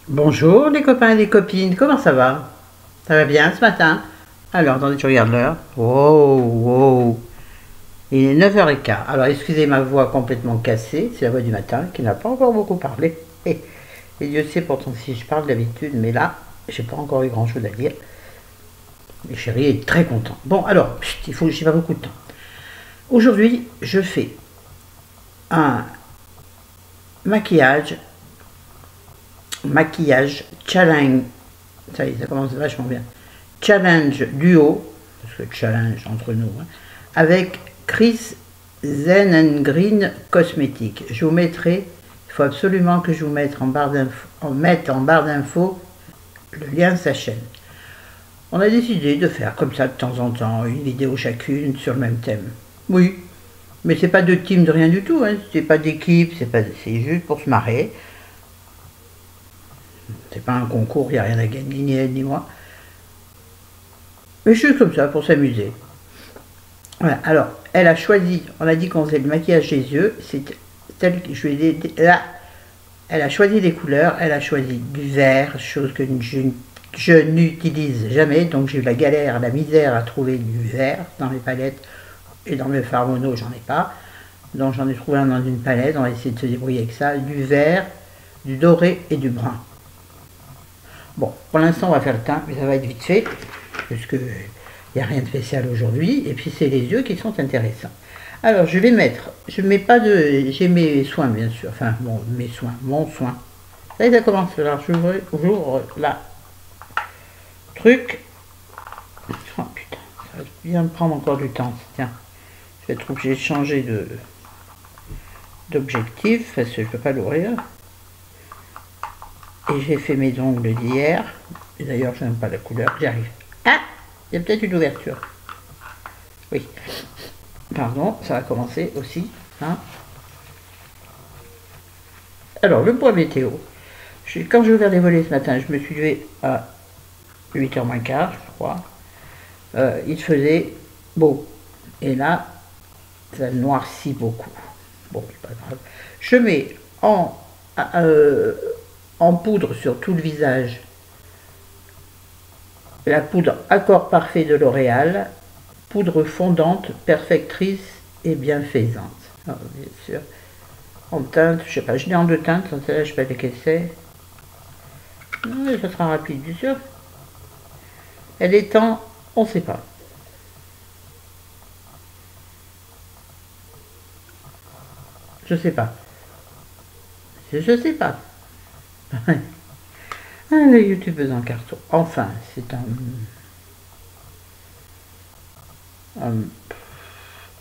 Bonjour les copains et les copines, comment ça va? Ça va bien ce matin? Alors, attendez, je regarde l'heure. Wow, wow. Il est 9h15. Alors, excusez ma voix complètement cassée, c'est la voix du matin qui n'a pas encore beaucoup parlé. Et Dieu sait pourtant si je parle d'habitude, mais là, j'ai pas encore eu grand chose à dire. Mais chérie est très content. Bon, alors, il faut que j'y pas beaucoup de temps. Aujourd'hui, je fais un maquillage, maquillage challenge. Ça y est, ça commence vachement bien. Challenge duo, parce que challenge entre nous, hein, avec Chris Zen Green Cosmetics. Je vous mettrai, il faut absolument que je vous mette en barre d'infos le lien de sa chaîne. On a décidé de faire comme ça de temps en temps une vidéo chacune sur le même thème. Oui, mais c'est pas de team de rien du tout, hein, c'est pas d'équipe, c'est juste pour se marrer. C'est pas un concours, il n'y a rien à gagner, ni elle ni moi. Mais juste comme ça, pour s'amuser. Voilà, alors, elle a choisi, on a dit qu'on faisait le maquillage des yeux, c'est tel que je vais là, elle a choisi des couleurs, elle a choisi du vert, chose que je n'utilise jamais, donc j'ai eu la galère, la misère à trouver du vert dans les palettes, et dans le fard mono, j'en ai pas, donc j'en ai trouvé un dans une palette, on va essayer de se débrouiller avec ça, du vert, du doré et du brun. Bon, pour l'instant, on va faire le teint, mais ça va être vite fait, puisque il n'y a rien de spécial aujourd'hui, et puis c'est les yeux qui sont intéressants. Alors, je vais mettre, je mets pas de, j'ai mes soins, bien sûr, enfin, bon, mes soins, mon soin. Ça y est, ça commence, alors j'ouvre la truc. Oh putain, ça va bien me prendre encore du temps, tiens. Je vais être obligé de changer d'objectif, parce que je ne peux pas l'ouvrir. Et j'ai fait mes ongles d'hier. Et d'ailleurs, je n'aime pas la couleur. J'y arrive. Ah, il y a peut-être une ouverture. Oui. Pardon, ça va commencer aussi. Hein. Alors, le point météo. Quand j'ai ouvert les volets ce matin, je me suis levé à 8h moins quart, je crois. Il faisait beau. Et là, ça noircit beaucoup. Bon, c'est pas grave. Je mets en poudre sur tout le visage la poudre Accord Parfait de L'Oréal, poudre fondante, perfectrice et bienfaisante. Alors, bien sûr, en teinte, je sais pas, je l'ai en deux teintes, celle-là, je sais pas lesquelles c'est. Oui, ça sera rapide, bien sûr. Elle est en, on sait pas. Je sais pas. Je sais pas. Ah, les youtubeuses en carton. Enfin, c'est un,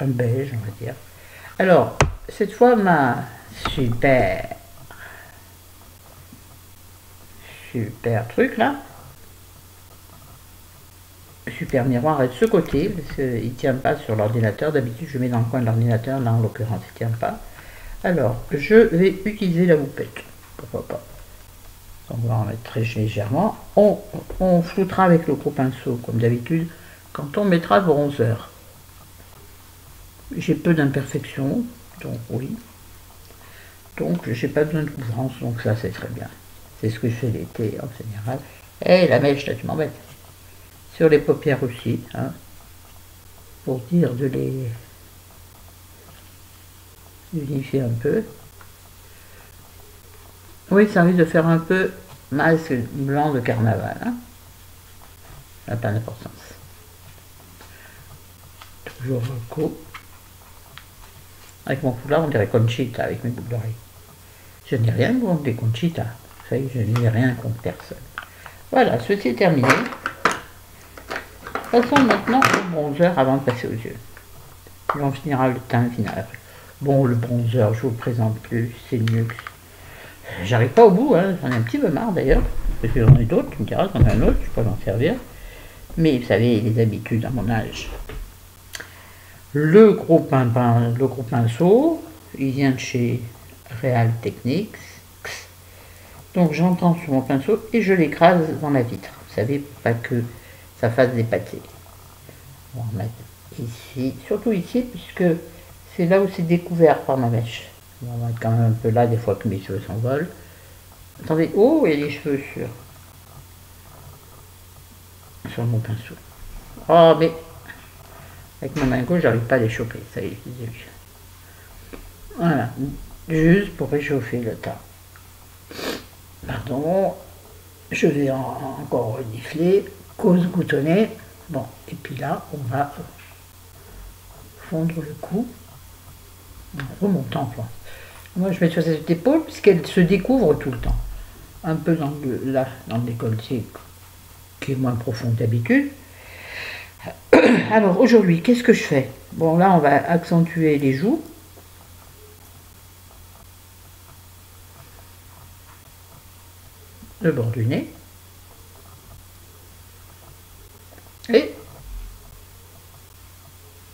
un beige, on va dire. Alors, cette fois, ma super truc là, super miroir est de ce côté, parce qu'il ne tient pas sur l'ordinateur. D'habitude, je mets dans le coin de l'ordinateur, là en l'occurrence, il ne tient pas. Alors, je vais utiliser la houppette. Pourquoi pas. On va en mettre très légèrement. On floutera avec le gros pinceau, comme d'habitude, quand on mettra le bronzer. J'ai peu d'imperfections, donc oui. Donc, j'ai pas besoin de couvrance, donc ça, c'est très bien. C'est ce que je fais l'été, en général. Et la mèche, là, tu m'embêtes. Sur les paupières aussi, hein, pour dire de les unifier un peu. Oui, ça risque de faire un peu masque blanc de carnaval. Hein. Ça n'a pas d'importance. Toujours Rocco. Avec mon foulard, on dirait Conchita avec mes boucles d'oreilles. Je n'ai rien contre les Conchita. Vous savez, je n'ai rien contre personne. Voilà, ceci est terminé. Passons maintenant au bronzer avant de passer aux yeux. Puis on finira le teint final. Bon, le bronzer, je vous le présente plus, c'est mieux. J'arrive pas au bout, hein. J'en ai un petit peu marre d'ailleurs, parce que j'en ai d'autres, tu me diras, j'en ai un autre, je peux m'en servir. Mais vous savez, les habitudes à mon âge. Le gros pinceau, il vient de chez Real Techniques. Donc j'entends sur mon pinceau et je l'écrase dans la vitre. Vous savez, pour pas que ça fasse des pâtés. On va remettre ici, surtout ici, puisque c'est là où c'est découvert par ma mèche. On va mettre quand même un peu là, des fois que mes cheveux s'envolent. Attendez, oh, il y a des cheveux sur mon pinceau. Oh, mais avec ma main gauche, j'arrive pas à les choper. Ça y est, je les ai vus. Voilà, juste pour réchauffer le tas. Pardon, je vais encore renifler, cause goutonner. Bon, et puis là, on va fondre le cou en remontant. Moi, je mets sur cette épaule puisqu'elle se découvre tout le temps. Un peu dans le décolleté qui est moins profond que d'habitude. Alors aujourd'hui, qu'est-ce que je fais? Bon, là, on va accentuer les joues. Le bord du nez. Et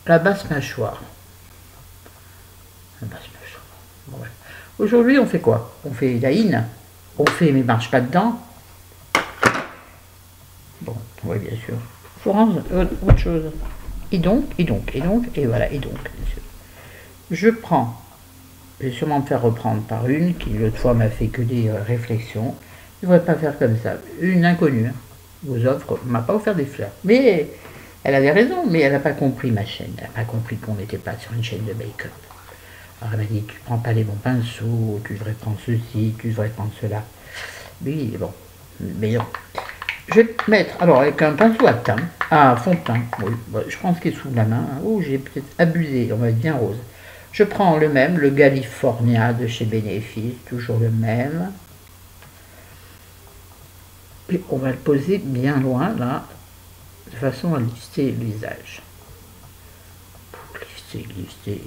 la basse mâchoire. La basse mâchoire. Bon, ouais. Aujourd'hui, on fait quoi? On fait la hine. On fait mais marche pas dedans. Bon, oui, bien sûr. Florence, autre chose. Et donc, et voilà, et donc, bien sûr. Je prends, je vais sûrement me faire reprendre par une qui l'autre fois m'a fait que des réflexions. Je ne devrais pas faire comme ça. Une inconnue hein, vous offre, m'a pas offert des fleurs. Mais elle avait raison, mais elle n'a pas compris ma chaîne. Elle n'a pas compris qu'on n'était pas sur une chaîne de make-up. Alors elle m'a dit, tu prends pas les bons pinceaux, tu devrais prendre ceci, tu devrais prendre cela. Oui, bon, mais non. Je vais mettre, alors avec un pinceau à teint, à fond de teint, oui, je prends ce qui est sous la main. Oh, j'ai peut-être abusé, on va être bien rose. Je prends le même, le California de chez Benefit, toujours le même. Et on va le poser bien loin, là, de façon à lisser le visage. Lisser.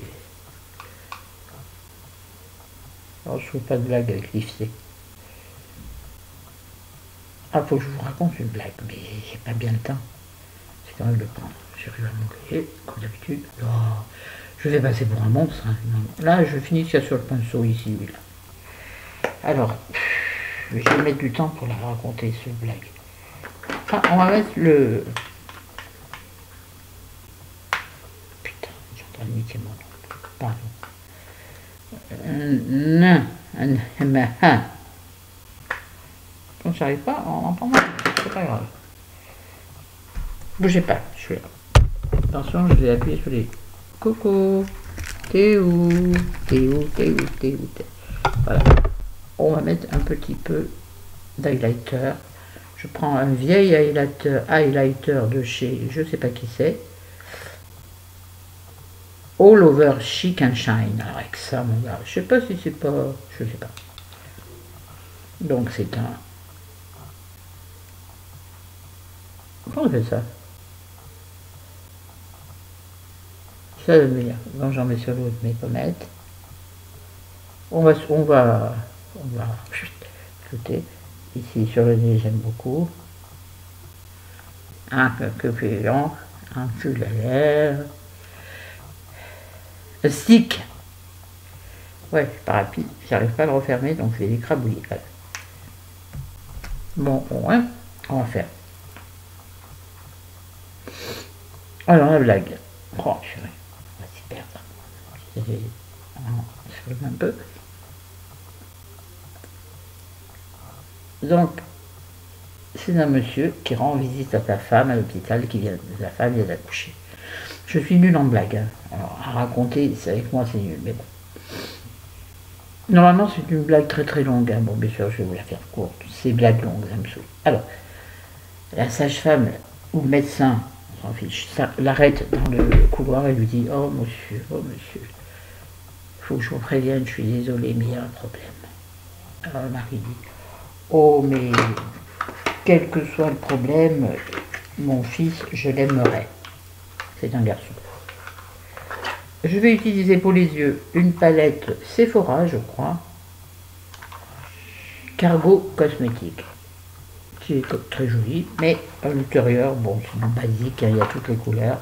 Alors, je ne fais pas de blague avec lisser. Ah, faut que je vous raconte une blague, mais j'ai pas bien le temps. C'est quand même le prendre. J'arrive à m'engueuler, comme d'habitude. Oh, je vais passer pour un monstre. Hein. Là, je finis sur le pinceau ici, oui, là. Alors, je vais mettre du temps pour la raconter, cette blague. Enfin, on va mettre le... Putain, j'ai en train de niquer mon nom. Pardon. Quand j'arrive pas, on entend mal. C'est pas grave. Bougez pas, je suis là. Attention, je vais appuyer sur les... Coucou, t'es où? Voilà. On va mettre un petit peu d'highlighter. Je prends un vieil highlighter de chez, je sais pas qui c'est. All Over Chic and Shine. Alors avec ça, mon gars, je sais pas si c'est pas... Je sais pas. Donc c'est un... Comment on fait ça? Ça le meilleur. Donc j'en mets sur l'autre mes pommettes. On va ajouter ici sur le nez, j'aime beaucoup. Un peu plus long, un peu la lèvre. Le stick. Ouais, c'est pas rapide, j'arrive pas à le refermer, donc je vais l'écrabouiller. Voilà. Bon, ouais, on va faire. Alors la blague. Oh, purée. On va s'y perdre. Je filme un peu. Donc, c'est un monsieur qui rend visite à sa femme à l'hôpital, sa femme vient d'accoucher. Je suis nul en blague. Hein. Alors, à raconter, c'est avec moi, c'est nul, mais bon. Normalement, c'est une blague très très longue. Hein. Bon, bien sûr, je vais vous la faire courte. Ces blagues longues, ça me saoule. Alors, la sage-femme ou le médecin, on s'en fiche, l'arrête dans le couloir et lui dit, oh monsieur, il faut que je vous prévienne, je suis désolé, mais il y a un problème. Alors le mari dit, oh mais quel que soit le problème, mon fils, je l'aimerais. C'est un garçon. Je vais utiliser pour les yeux une palette Sephora, je crois, Cargo Cosmétique, qui est très jolie, mais à l'intérieur, bon, c'est basique, hein, il y a toutes les couleurs,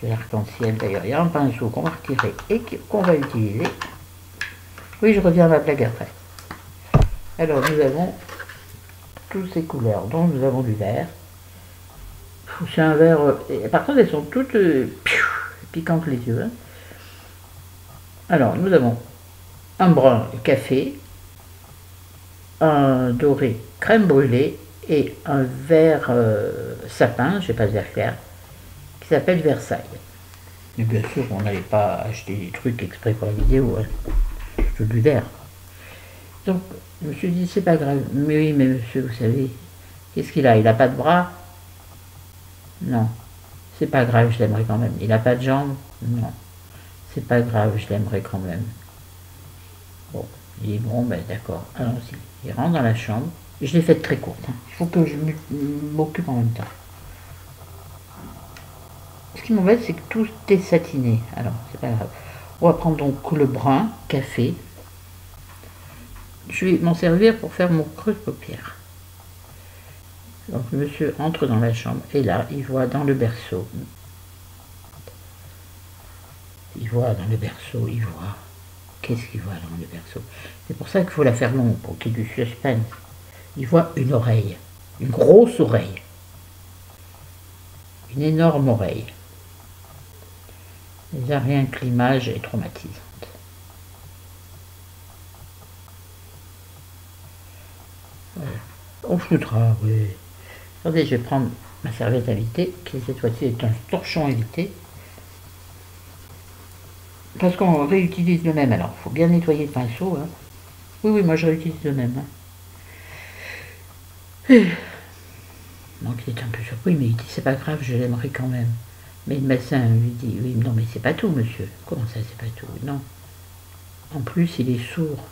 l'arc-en-ciel d'ailleurs, il y a un pinceau qu'on va retirer et qu'on va utiliser. Oui, je reviens à ma blague après. Alors, nous avons toutes ces couleurs, donc nous avons du vert. C'est un vert, par contre, elles sont toutes piquantes les yeux. Hein. Alors, nous avons un brun café, un doré crème brûlée et un vert sapin, je sais pas de vert clair, qui s'appelle Versailles. Et bien sûr, on n'allait pas acheter des trucs exprès pour la vidéo, hein. Surtout du vert. Donc, je me suis dit, c'est pas grave. Mais oui, mais monsieur, vous savez, qu'est-ce qu'il a? Il n'a pas de bras? Non. C'est pas grave, je l'aimerais quand même. Il n'a pas de jambes? Non. C'est pas grave, je l'aimerais quand même. Bon, il dit, bon, ben d'accord, allons-y. Il rentre dans la chambre. Je l'ai faite très courte, hein. Il faut que je m'occupe en même temps. Ce qui m'embête, c'est que tout est satiné. Alors, c'est pas grave. On va prendre donc le brun, café. Je vais m'en servir pour faire mon creux de paupière. Donc le monsieur entre dans la chambre et là, il voit dans le berceau. Il voit dans le berceau, il voit. Qu'est-ce qu'il voit dans le berceau? C'est pour ça qu'il faut la faire longue, pour qu'il y ait du suspense. Il voit une oreille, une grosse oreille. Une énorme oreille. Déjà rien que l'image est traumatisante. Voilà. On foutera, oui. Attendez, je vais prendre ma serviette invitée, qui cette fois-ci est un torchon invité. Parce qu'on réutilise le même, alors il faut bien nettoyer le pinceau. Hein. Oui, oui, moi je réutilise le même. Hein. Donc il est un peu surpris, mais il dit, c'est pas grave, je l'aimerais quand même. Mais le médecin lui dit, oui, non, mais c'est pas tout, monsieur. Comment ça, c'est pas tout? Non. En plus, il est sourd.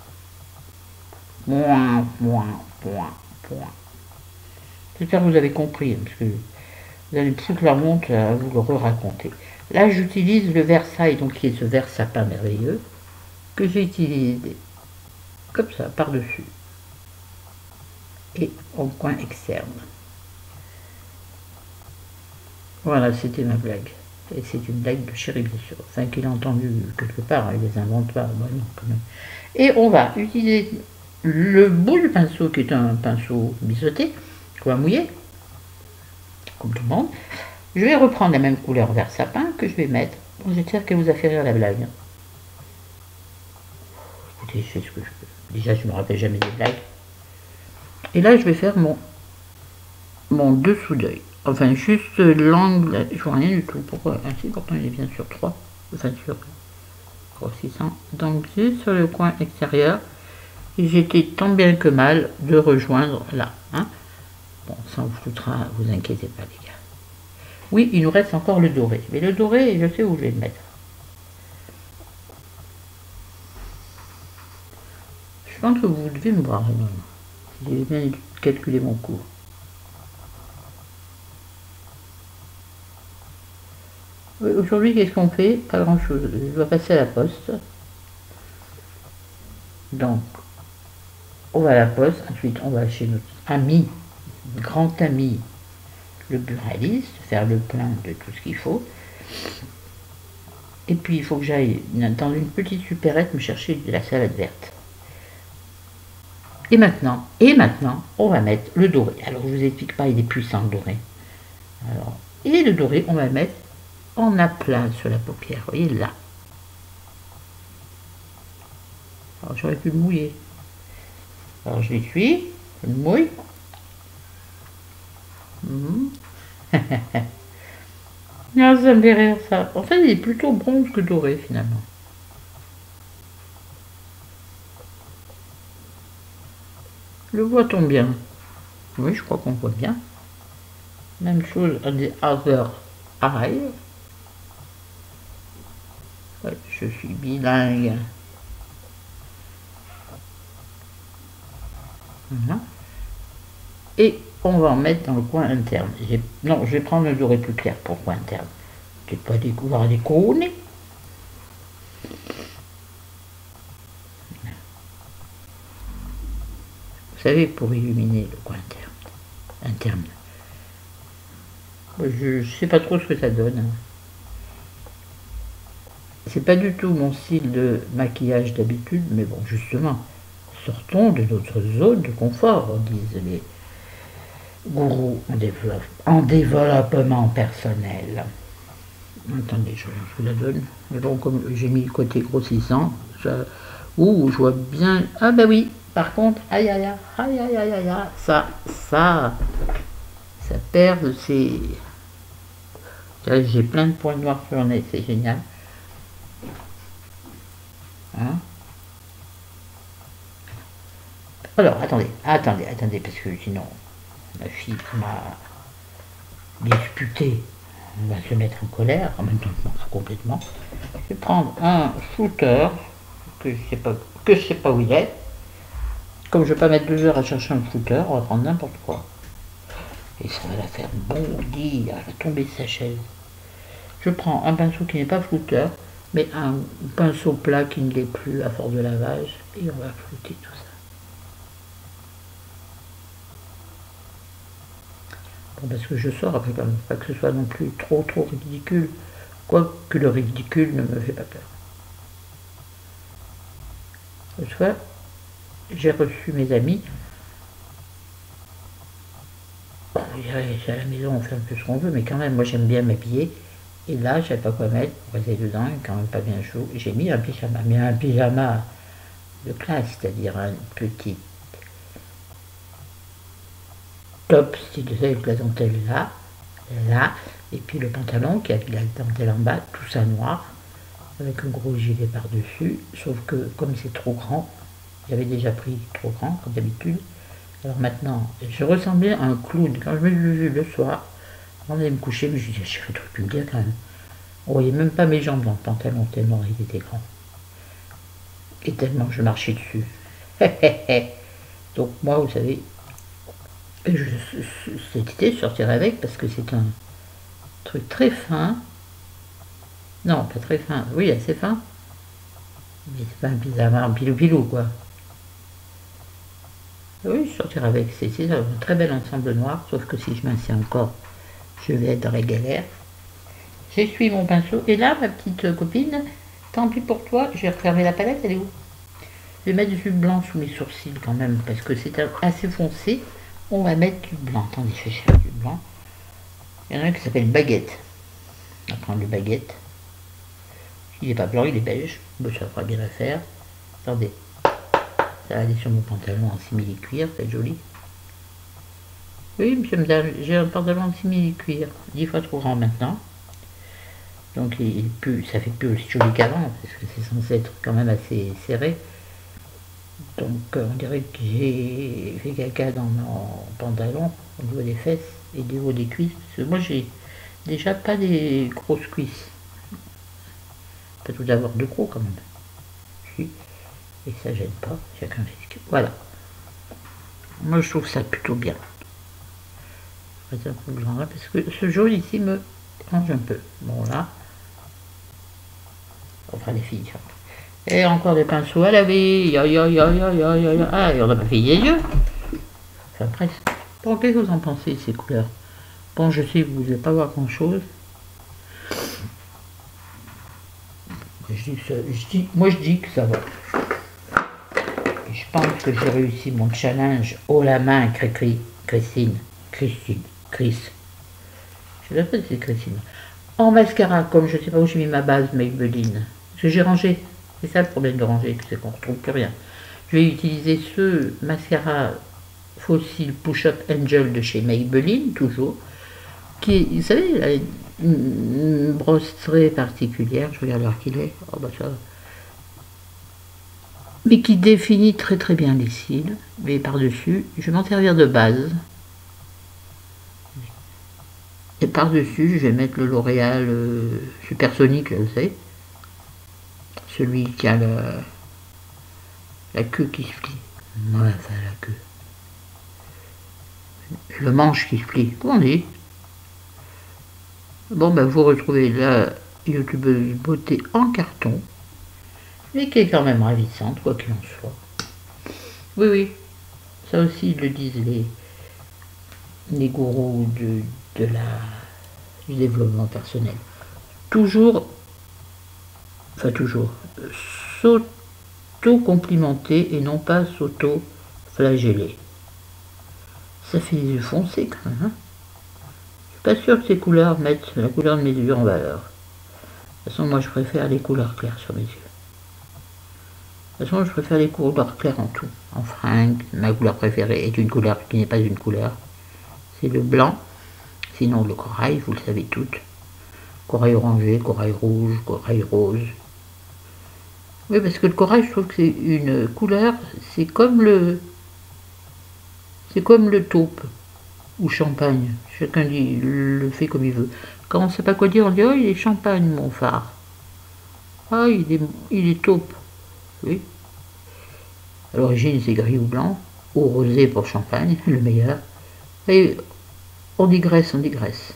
Point, point, point, point. J'espère que vous avez compris, parce que vous allez toute la honte à vous le re-raconter. Là, j'utilise le Versailles, donc qui est ce vert sapin merveilleux, que j'ai utilisé comme ça, par-dessus, et au coin externe. Voilà, c'était ma blague. Et c'est une blague de chéri, bien sûr. Enfin, qu'il a entendu quelque part, il les invente pas. Bon, non, quand même. Et on va utiliser le bout du pinceau, qui est un pinceau biseauté, qu'on va mouiller, comme tout le monde. Je vais reprendre la même couleur vert sapin que je vais mettre. Bon, j'espère qu'elle vous a fait rire la blague. Écoutez, je fais ce que je peux. Déjà, je ne me rappelle jamais des blagues. Et là, je vais faire mon dessous d'œil. Enfin, juste l'angle, je vois rien du tout. Pourquoi? Ainsi, pourtant, il est bien sur 3. Enfin, sur grossissant. Donc, juste sur le coin extérieur. Et j'étais tant bien que mal de rejoindre là. Hein. Bon, ça vous foutera, vous inquiétez pas, les gars. Oui, il nous reste encore le doré. Mais le doré, je sais où je vais le mettre. Je pense que vous devez me voir. Si j'ai bien calculé mon cours. Aujourd'hui, qu'est-ce qu'on fait? Pas grand-chose. Je dois passer à la poste. Donc, on va à la poste. Ensuite, on va chez notre ami, grand ami, le buraliste, faire le plein de tout ce qu'il faut. Et puis, il faut que j'aille dans une petite supérette me chercher de la salade verte. Et maintenant, on va mettre le doré. Alors, je vous explique pas, il est puissant, le doré. Alors, et le doré, on va le mettre en aplat sur la paupière. Vous voyez, là. Alors, j'aurais pu le mouiller. Alors, je l'essuie, je le mouille. Non, ça me fait rire, ça. En fait, il est plutôt bronze que doré, finalement. Le voit-on bien? Oui, je crois qu'on voit bien. Même chose à des other eye. Ouais, je suis bilingue. Voilà. Et on va en mettre dans le coin interne. Non, je vais prendre le doré plus clair pour le coin interne. Je ne vais pas découvrir les cônes. Vous savez, pour illuminer le coin interne. Je ne sais pas trop ce que ça donne. C'est pas du tout mon style de maquillage d'habitude, mais bon, justement, sortons de notre zone de confort, disent les gourous en développement personnel. Attendez, je vous la donne. Mais bon, comme j'ai mis le côté grossissant, ça, je vois bien. Ah bah oui, Par contre, aïe aïe aïe, aïe aïe aïe aïe, aïe, ça perd de ses... J'ai plein de points noirs sur le nez, c'est génial. Hein? Alors, attendez, parce que sinon, ma fille m'a disputé, on va se mettre en colère, en même temps je m'en fous complètement. Je vais prendre un shooter, que je sais pas où il est. Comme je ne vais pas mettre 2 heures à chercher un shooter, on va prendre n'importe quoi. Et ça va la faire bondir, elle va tomber de sa chaise. Je prends un pinceau qui n'est pas flouteur, mais un pinceau plat qui ne l'est plus à force de lavage, et on va flouter tout ça. Bon, parce que je sors après, quand même, pas que ce soit non plus trop ridicule, quoique le ridicule ne me fait pas peur. Cette fois, j'ai reçu mes amis. À la maison, on fait un peu ce qu'on veut, mais quand même, moi j'aime bien m'habiller. Et là, je ne savais pas quoi mettre, pour rester dedans, quand même pas bien chaud. J'ai mis un pyjama, mais un pyjama de classe, c'est-à-dire un petit top style avec la dentelle là, et puis le pantalon qui a la dentelle en bas, tout ça noir, avec un gros gilet par-dessus, sauf que comme c'est trop grand, j'avais déjà pris trop grand, comme d'habitude. Alors maintenant, je ressemblais à un clown. Quand je me suis vu le soir, avant d'aller me coucher, je me suis dit, je ferais trop plus bien quand même. On voyait même pas mes jambes dans le pantalon, tellement il était grand. Et tellement je marchais dessus. Donc moi, vous savez, cet été, je sortirai avec parce que c'est un truc très fin. Non, pas très fin. Oui, assez fin. Mais c'est pas un pyjama en pilou-pilou, quoi. Oui, je sortirai avec. C'est un très bel ensemble noir, sauf que si je m'assieds encore, je vais être dans la galère. J'essuie mon pinceau. Et là, ma petite copine, tant pis pour toi, je vais refermer la palette, elle est où? Je vais mettre du blanc sous mes sourcils quand même, parce que c'est assez foncé. On va mettre du blanc. Attendez, je vais chercher du blanc. Il y en a un qui s'appelle Baguette. On va prendre le Baguette. Il n'est pas blanc, il est beige. Bon, ça fera bien l'affaire. Attendez. Ça va aller sur mon pantalon en simili-cuir, c'est joli. Oui, monsieur, madame, j'ai un pantalon en simili-cuir, 10 fois trop grand maintenant. Donc ça fait plus aussi joli qu'avant, parce que c'est censé être quand même assez serré. Donc on dirait que j'ai fait caca dans mon pantalon, au niveau des fesses et au niveau des cuisses. Parce que moi j'ai déjà pas des grosses cuisses. Pas tout avoir de gros quand même. Si. Et ça gêne pas, chacun fait ce que... Voilà. Moi je trouve ça plutôt bien. Je vais mettre un peu de blanc là, parce que ce jaune ici me range un peu. Bon là. On fera les filles. Et encore des pinceaux à laver. Ah, et on n'a pas fait les yeux. Enfin presque. Bon, qu'est-ce que vous en pensez ces couleurs? Bon, je sais que vous ne voulez pas voir grand chose. Moi je dis que ça va. Et je pense que j'ai réussi mon challenge haut la main, Chris. Je sais pas si c'est Christine. En mascara, comme je ne sais pas où j'ai mis ma base Maybelline. Parce que j'ai rangé. C'est ça le problème de ranger, c'est qu'on ne retrouve plus rien. Je vais utiliser ce mascara Fossil Push-Up Angel de chez Maybelline, toujours. Qui est, vous savez, il a une brosse très particulière. Je regarde l'heure qu'il est. Oh bah ça va. Mais qui définit très très bien les cils. Mais par-dessus, je vais m'en servir de base. Et par-dessus, je vais mettre le L'Oréal Supersonic, là, vous savez. Celui qui a la queue qui se plie. Ouais, enfin la queue. Le manche qui se plie. Comment on dit? Bon, ben vous retrouvez la youtubeuse beauté en carton. Mais qui est quand même ravissante, quoi qu'il en soit. Oui, oui. Ça aussi, ils le disent les gourous du développement personnel. Toujours, s'auto-complimenter et non pas s'auto-flageller. Ça fait des yeux foncés quand même. Hein, je suis pas sûr que ces couleurs mettent la couleur de mes yeux en valeur. De toute façon, moi je préfère les couleurs claires sur mes yeux. toute façon, je préfère les couleurs claires en tout. En fringues, ma couleur préférée est une couleur qui n'est pas une couleur. C'est le blanc. Sinon, le corail, vous le savez toutes. Corail orangé, corail rouge, corail rose. Oui, parce que le corail, je trouve que c'est une couleur, c'est comme le taupe ou champagne. Chacun le fait comme il veut. Quand on ne sait pas quoi dire, on dit oh, il est champagne, mon phare. Ah, il est taupe. Oui. À l'origine, c'est gris ou blanc, ou rosé pour champagne, le meilleur. Et on digresse, on digresse.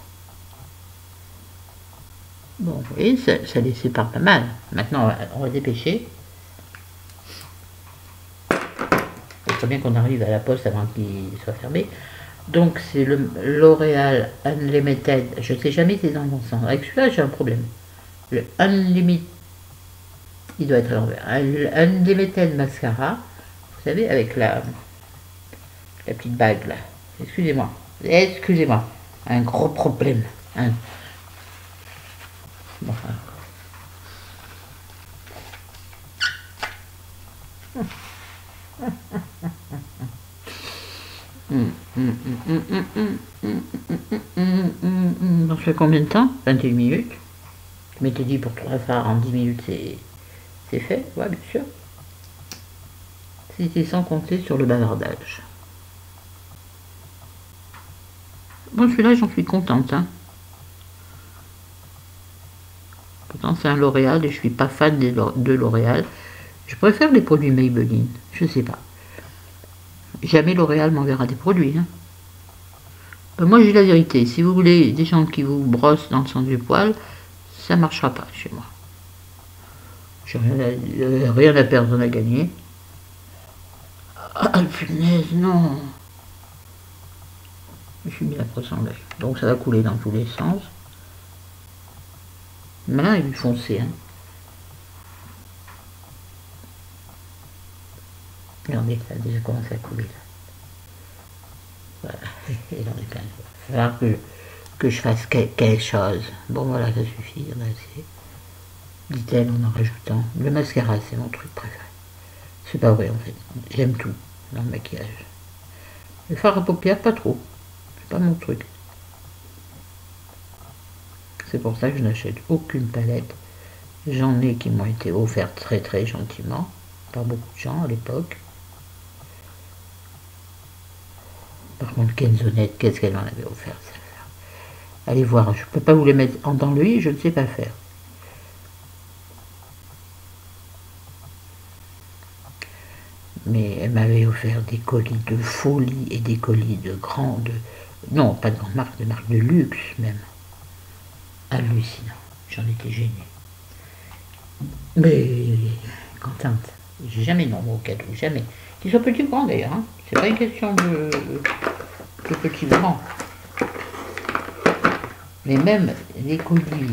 Bon, vous voyez, ça les sépare pas mal. Maintenant, on va dépêcher. Il faut bien qu'on arrive à la poste avant qu'il soit fermé. Donc, c'est le L'Oréal Unlimited. Je ne sais jamais si c'est dans le bon sens. Avec celui-là, j'ai un problème. Le Unlimited, il doit être à l'envers. Unlimited Mascara. Vous savez, avec la petite bague là. Excusez-moi. Excusez-moi. Un gros problème. Bon, ça fait combien de temps? 21 minutes. Je m'étais dit pour 3 phares en 10 minutes c'est fait, ouais bien sûr. C'était sans compter sur le bavardage. Bon celui-là j'en suis contente. Hein. Pourtant c'est un L'Oréal et je suis pas fan de L'Oréal. Je préfère les produits Maybelline, je sais pas. Jamais L'Oréal m'enverra des produits. Hein. Moi j'ai la vérité, si vous voulez des gens qui vous brossent dans le sens du poil, ça marchera pas chez moi. J'ai rien à perdre, rien à gagner. Ah punaise, non. Je suis mis la brosse en l'œil. Donc ça va couler dans tous les sens. Mais là il est foncé. Hein. Regardez, ça a déjà commencé à couler là. Voilà, et là on est plein. Il va falloir que je fasse quelque chose. Bon voilà, ça suffit, on a assez. Dit-elle en rajoutant. Le mascara, c'est mon truc préféré. C'est pas vrai en fait. J'aime tout dans le maquillage. Le fard à paupières, pas trop. C'est pas mon truc. C'est pour ça que je n'achète aucune palette. J'en ai qui m'ont été offertes très très gentiment par beaucoup de gens à l'époque. Par contre, Kenzonette, qu'est-ce qu'elle m'en avait offert celle-là? Allez voir, je peux pas vous les mettre dans l'œil, je ne sais pas faire. Mais elle m'avait offert des colis de folie et des colis de grande... Non, pas de grande marque, de marque de luxe même. Hallucinant. J'en étais gênée. Mais contente. J'ai jamais non au cadeau, jamais. Qu'ils soient petits ou grands d'ailleurs. Hein. C'est pas une question de petits ou grands. Mais même les colis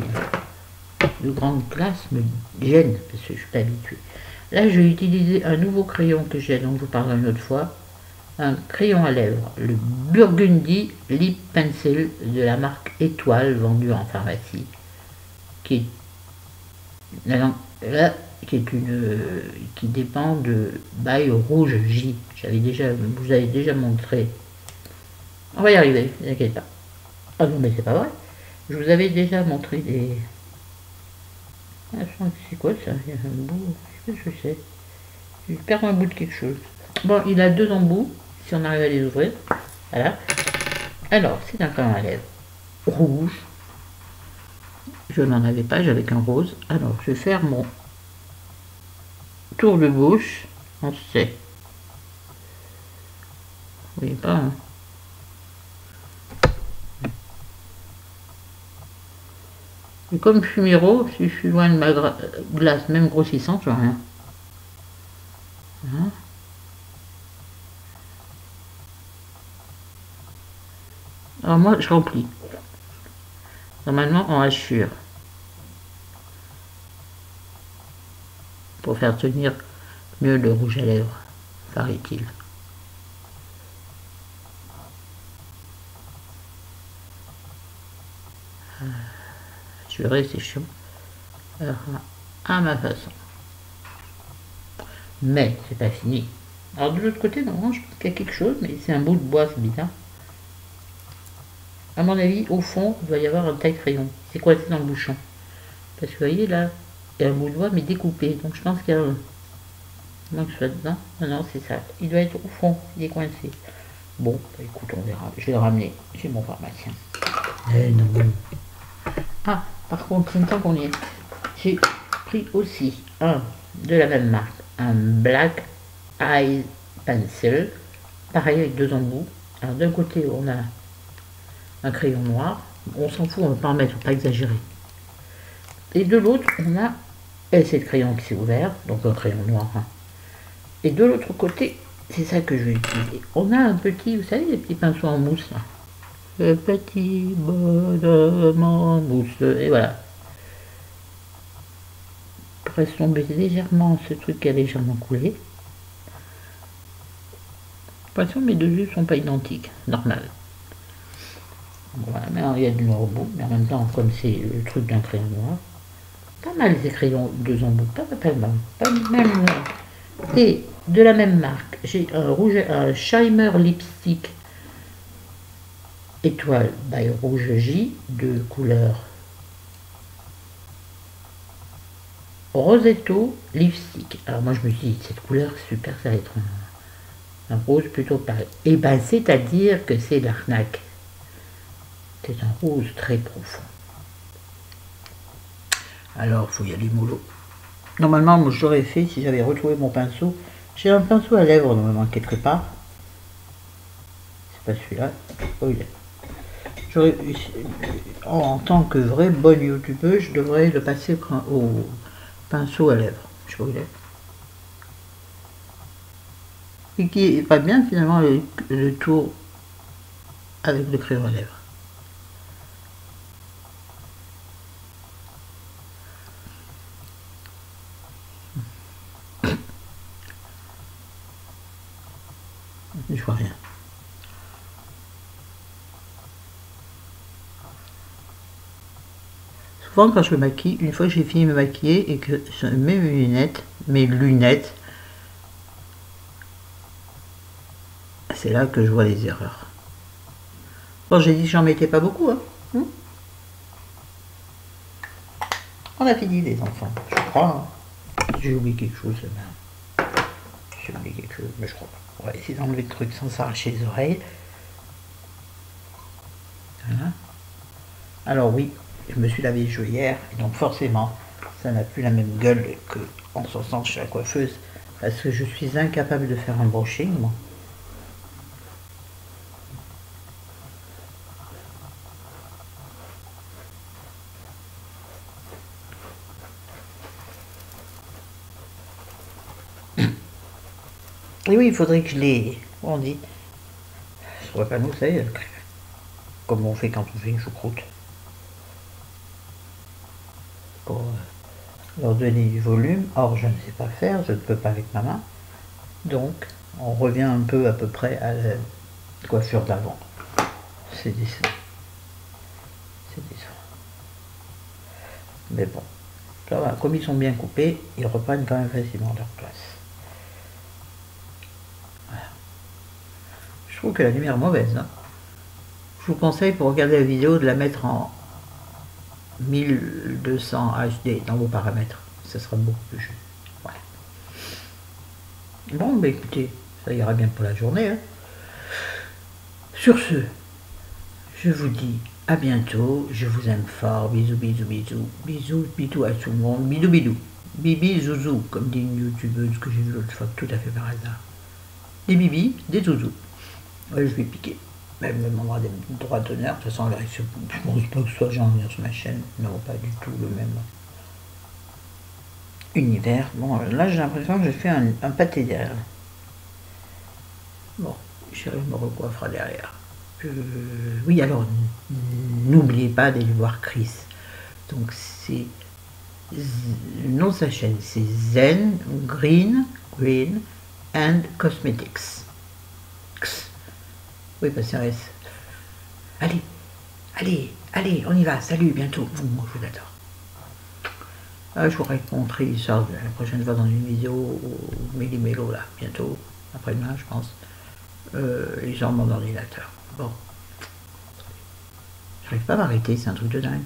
de grande classe me gênent parce que je suis pas habituée. Là, je vais utiliser un nouveau crayon que j'ai, dont je vous parlerai une autre fois. Un crayon à lèvres, le Burgundy Lip Pencil de la marque Étoile, vendu en pharmacie, qui dépend de Bail Rouge J. Vous avez déjà montré. On va y arriver, ne vous inquiétez pas. Ah non, mais c'est pas vrai. Je vous avais déjà montré des... Ah, c'est quoi ça? Il y a un bout, je sais pas ce que c'est. Je perds un bout de quelque chose. Bon, il a deux embouts, si on arrive à les ouvrir. Voilà. Alors, c'est un crayon à lèvres rouge. Je n'en avais pas, j'avais qu'un rose. Alors, je vais faire mon tour de bouche en C. Vous voyez pas, hein? Et comme je suis miro, si je suis loin de ma glace, même grossissante, je vois rien. Hein? Alors moi, je remplis. Normalement, on hachure. Pour faire tenir mieux le rouge à lèvres, paraît-il. Je verrai, c'est chiant. Alors, à ma façon. Mais c'est pas fini. Alors de l'autre côté, normalement, je pense qu'il y a quelque chose, mais c'est un bout de bois, c'est bizarre. À mon avis, au fond, il doit y avoir un taille-crayon. C'est coincé dans le bouchon. Parce que vous voyez là, il y a un bout de bois mais découpé. Donc je pense qu'il y a un... Moi que je sois dedans. Non, non, c'est ça. Il doit être au fond, il est coincé. Bon, bah, écoute, on verra. Je vais le ramener chez mon pharmacien. Eh non. Ah, par contre, tant qu'on y est, j'ai pris aussi un de la même marque, un Black Eye Pencil, pareil avec deux embouts. Alors d'un côté, on a un crayon noir, on s'en fout, on ne va pas en mettre, faut pas exagérer. Et de l'autre, on a, et c'est le crayon qui s'est ouvert, donc un crayon noir. Hein. Et de l'autre côté, c'est ça que je vais utiliser. On a un petit, vous savez, les petits pinceaux en mousse là. Le petit bonhomme en mousse, et voilà. Presse tomber légèrement ce truc qui a légèrement coulé. De toute façon, mes deux yeux sont pas identiques, normal. Voilà, mais il y a du noir au bout, mais en même temps, comme c'est le truc d'un crayon noir, pas mal ces crayons deux embouts, pas mal, pas même. Et de la même marque, j'ai un rouge, un Shimer lipstick étoile by Rouge J de couleur Rosetto lipstick. Alors moi je me suis dit cette couleur super, ça va être un rose plutôt pâle. Et ben c'est-à-dire que c'est l'arnaque. C'est un rose très profond. Alors il faut y aller mollo. Normalement moi j'aurais fait si j'avais retrouvé mon pinceau. J'ai un pinceau à lèvres normalement quelque part. C'est pas celui-là. Oh il est. En tant que vraie bonne youtubeuse, je devrais le passer au pinceau à lèvres. Je sais pas où il est. Et qui est pas bien finalement le tour avec le crayon à lèvres. Je vois rien. Souvent quand je me maquille, une fois que j'ai fini de me maquiller et que je mets mes lunettes, c'est là que je vois les erreurs. Bon, j'ai dit que j'en mettais pas beaucoup, hein. On a fini les enfants, je crois. Hein. J'ai oublié quelque chose là. J'ai oublié quelque chose, mais je crois pas. On va essayer d'enlever le truc sans s'arracher les oreilles. Voilà. Alors oui, je me suis lavé les cheveux hier, et donc forcément, ça n'a plus la même gueule qu'en sortant chez la coiffeuse, parce que je suis incapable de faire un brushing, moi. Et oui, il faudrait que je les... On dit... Sur le panneau, vous savez, comme on fait quand on fait une choucroute. Pour leur donner du volume. Or, je ne sais pas faire, je ne peux pas avec ma main. Donc, on revient un peu à peu près à la coiffure d'avant. C'est décevant. C'est décevant. Mais bon, ça va, comme ils sont bien coupés, ils reprennent quand même facilement leur place. Voilà. Je trouve que la lumière est mauvaise. Hein. Je vous conseille pour regarder la vidéo de la mettre en 1200 HD dans vos paramètres. Ça sera beaucoup plus joli. Voilà. Bon, bah écoutez, ça ira bien pour la journée. Hein. Sur ce, je vous dis à bientôt. Je vous aime fort. Bisous, bisous, bisous. Bisous, bisous à tout le monde. Bidou, bidou. Bibi, zouzou, comme dit une youtubeuse que j'ai vue l'autre fois tout à fait par hasard. Des bibis, des zouzous. Ouais, je vais piquer. Elle me demandera des droits d'honneur. De toute façon, je pense pas que ce soit genre sur ma chaîne. Non, pas du tout le même univers. Bon, là, j'ai l'impression que j'ai fait un pâté derrière. Bon, chérie me recoiffera derrière. Oui, alors, n'oubliez pas d'aller voir Chris. Donc, c'est... Le nom de sa chaîne, c'est Zen Green and Cosmetics. Oui, parce que reste. Allez, on y va. Salut, bientôt. Moi, je vous adore. Ah, je vous raconterai ça la prochaine fois dans une vidéo au Méli-Mélo, là, bientôt, après-demain, je pense. Les gens mon ordinateur. Bon. J'arrive pas à m'arrêter, c'est un truc de dingue.